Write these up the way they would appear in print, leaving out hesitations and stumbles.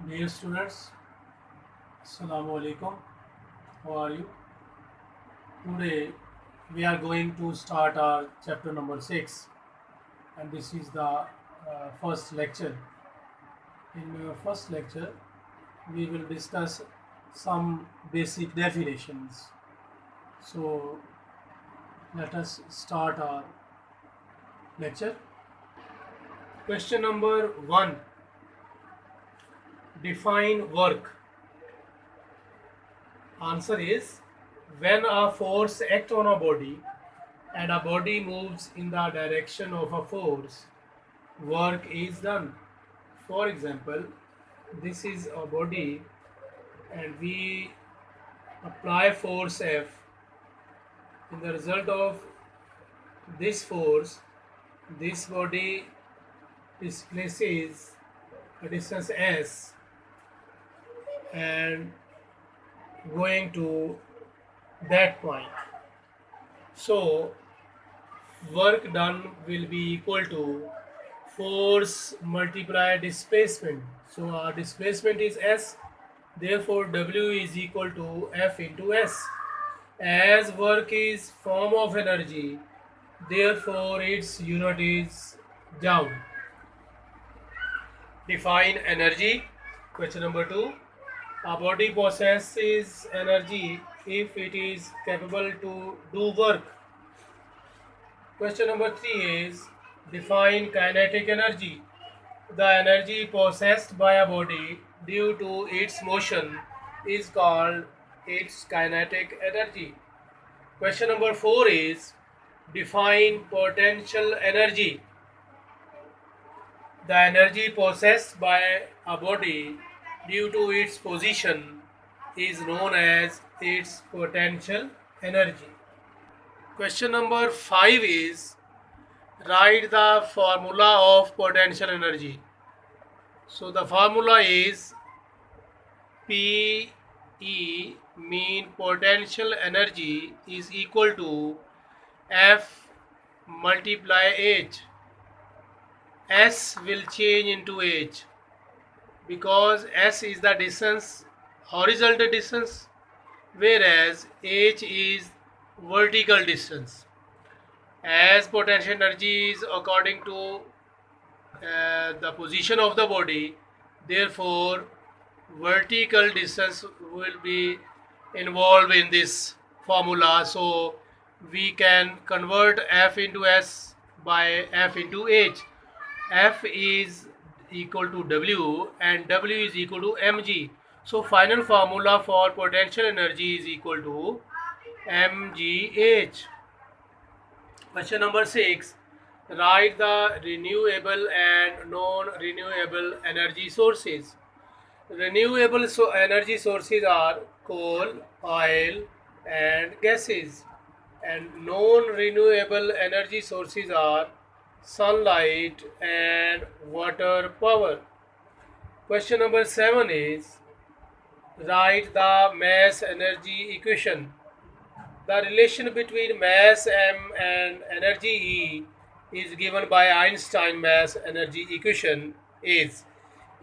Dear students, Assalamu alaikum. How are you? Today we are going to start our chapter number 6, and this is the first lecture. In first lecture, we will discuss some basic definitions. So let us start our lecture. Question number 1. Define work. Answer is, when a force acts on a body and a body moves in the direction of a force, work is done. For example, this is a body and we apply force F. In the result of this force, this body displaces a distance S and going to that point. So work done will be equal to force multiply displacement. So our displacement is S, therefore W is equal to F into S. As work is form of energy, therefore its unit is joule. Define energy. Question number 2. A body possesses energy if it is capable to do work. Question number 3 is, define kinetic energy. The energy possessed by a body due to its motion is called its kinetic energy. Question number 4 is, define potential energy. The energy possessed by a body due to its position is known as its potential energy. Question number 5 is, write the formula of potential energy. So the formula is PE, mean potential energy, is equal to F multiply H. S will change into H because S is the distance, horizontal distance, whereas H is vertical distance. As potential energy is according to the position of the body, therefore vertical distance will be involved in this formula. So we can convert F into S by F into H. F is equal to W and W is equal to mg. So final formula for potential energy is equal to mgh. Question number 6. Write the renewable and non-renewable energy sources. Renewable energy sources are coal, oil, and gases, and non-renewable energy sources are sunlight and water power. Question number 7 is, write the mass energy equation. The relation between mass m and energy E is given by Einstein mass energy equation is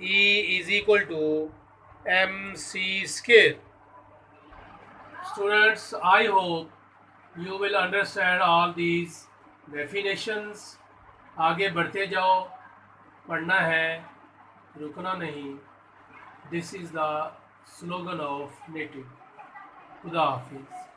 E is equal to mc square. Students, I hope you will understand all these definitions. आगे बढ़ते जाओ, पढ़ना है, रुकना नहीं. This is the slogan of native. खुदा हाफिज.